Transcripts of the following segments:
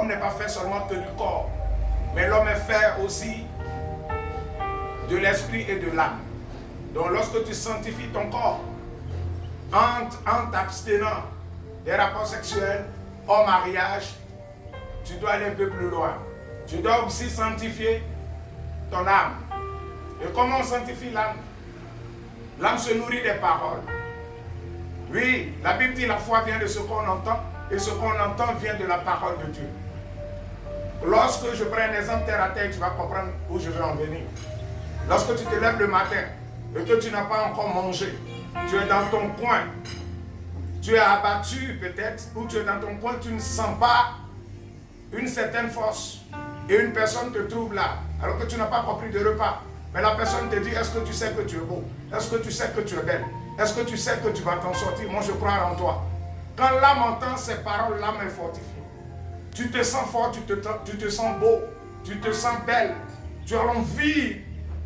l'homme n'est pas fait seulement que du corps, mais l'homme est fait aussi de l'esprit et de l'âme. Donc lorsque tu sanctifies ton corps en t'abstenant des rapports sexuels au mariage, tu dois aller un peu plus loin. Tu dois aussi sanctifier ton âme. Et comment on sanctifie l'âme? L'âme se nourrit des paroles. Oui, la Bible dit la foi vient de ce qu'on entend, et ce qu'on entend vient de la parole de Dieu. Lorsque je prends un exemple terre à terre, tu vas comprendre où je veux en venir. Lorsque tu te lèves le matin et que tu n'as pas encore mangé, tu es dans ton coin, tu es abattu peut-être, ou tu es dans ton coin, tu ne sens pas une certaine force, et une personne te trouve là, alors que tu n'as pas compris de repas. Mais la personne te dit, est-ce que tu sais que tu es beau? Est-ce que tu sais que tu es belle? Est-ce que tu sais que tu vas t'en sortir? Moi, je crois en toi. Quand l'âme entend ces paroles, l'âme est fortifiée. Tu te sens fort, tu te sens beau, tu te sens belle. Tu as envie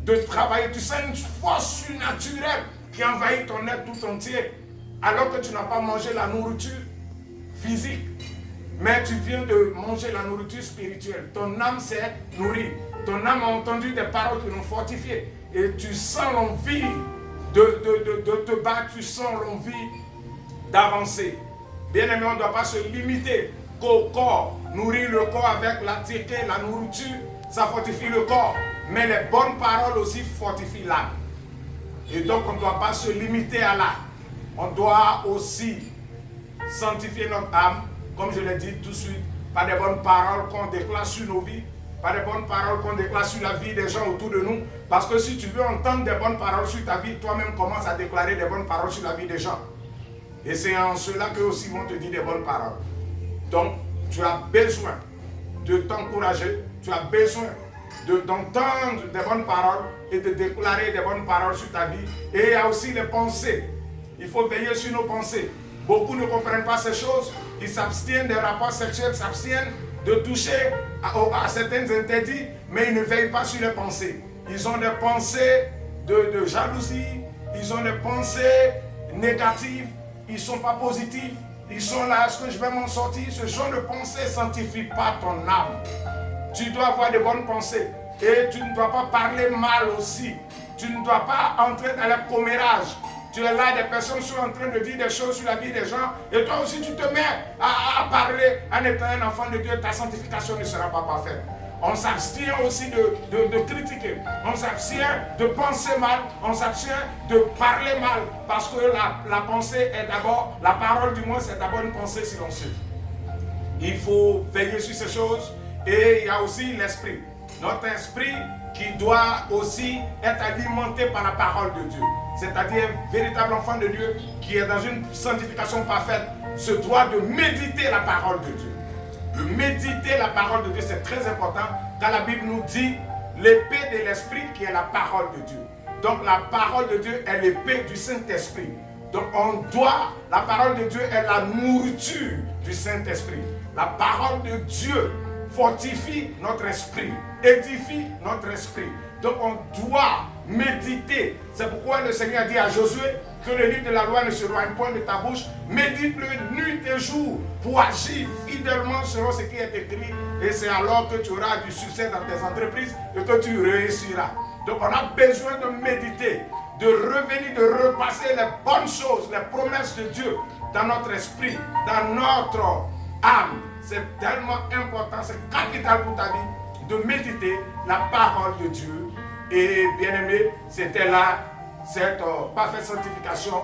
de travailler. Tu sens une force surnaturelle qui envahit ton être tout entier. Alors que tu n'as pas mangé la nourriture physique, mais tu viens de manger la nourriture spirituelle. Ton âme s'est nourrie. Ton âme a entendu des paroles qui l'ont fortifiée. Et tu sens l'envie de te battre, tu sens l'envie d'avancer. Bien aimé, on ne doit pas se limiter qu'au corps. Nourrir le corps avec la tiété, la nourriture, ça fortifie le corps. Mais les bonnes paroles aussi fortifient l'âme. Et donc on ne doit pas se limiter à l'âme. On doit aussi sanctifier notre âme, comme je l'ai dit tout de suite, par des bonnes paroles qu'on déclare sur nos vies, par des bonnes paroles qu'on déclare sur la vie des gens autour de nous. Parce que si tu veux entendre des bonnes paroles sur ta vie, toi-même commence à déclarer des bonnes paroles sur la vie des gens. Et c'est en cela qu'eux aussi vont te dire des bonnes paroles. Donc, tu as besoin de t'encourager, tu as besoin d'entendre des bonnes paroles et de déclarer des bonnes paroles sur ta vie. Et il y a aussi les pensées. Il faut veiller sur nos pensées. Beaucoup ne comprennent pas ces choses. Ils s'abstiennent des rapports sexuels, s'abstiennent de toucher à certains interdits, mais ils ne veillent pas sur les pensées. Ils ont des pensées de jalousie, ils ont des pensées négatives, ils ne sont pas positifs, ils sont là, est-ce que je vais m'en sortir? Ce genre de pensée ne sanctifie pas ton âme. Tu dois avoir de bonnes pensées et tu ne dois pas parler mal aussi. Tu ne dois pas entrer dans le commérage. Tu es là, des personnes sont en train de dire des choses sur la vie des gens et toi aussi tu te mets à parler en étant un enfant de Dieu, ta sanctification ne sera pas parfaite. On s'abstient aussi de critiquer, on s'abstient de penser mal, on s'abstient de parler mal parce que la pensée est d'abord, la parole du moins c'est d'abord une pensée silencieuse. Il faut veiller sur ces choses et il y a aussi l'esprit. Notre esprit qui doit aussi être alimenté par la parole de Dieu. C'est-à-dire un véritable enfant de Dieu qui est dans une sanctification parfaite se doit de méditer la parole de Dieu. De méditer la parole de Dieu, c'est très important car la Bible nous dit l'épée de l'esprit qui est la parole de Dieu. Donc la parole de Dieu est l'épée du Saint-Esprit. Donc la parole de Dieu est la nourriture du Saint-Esprit. La parole de Dieu fortifie notre esprit, édifie notre esprit. Donc on doit méditer. C'est pourquoi le Seigneur a dit à Josué que le livre de la loi ne se éloigne point de ta bouche. Médite-le nuit et jour pour agir fidèlement selon ce qui est écrit. Et c'est alors que tu auras du succès dans tes entreprises et que tu réussiras. Donc on a besoin de méditer, de revenir, de repasser les bonnes choses, les promesses de Dieu dans notre esprit, dans notre âme. C'est tellement important, c'est capital pour ta vie de méditer la parole de Dieu. Et bien aimé, c'était là cette parfaite sanctification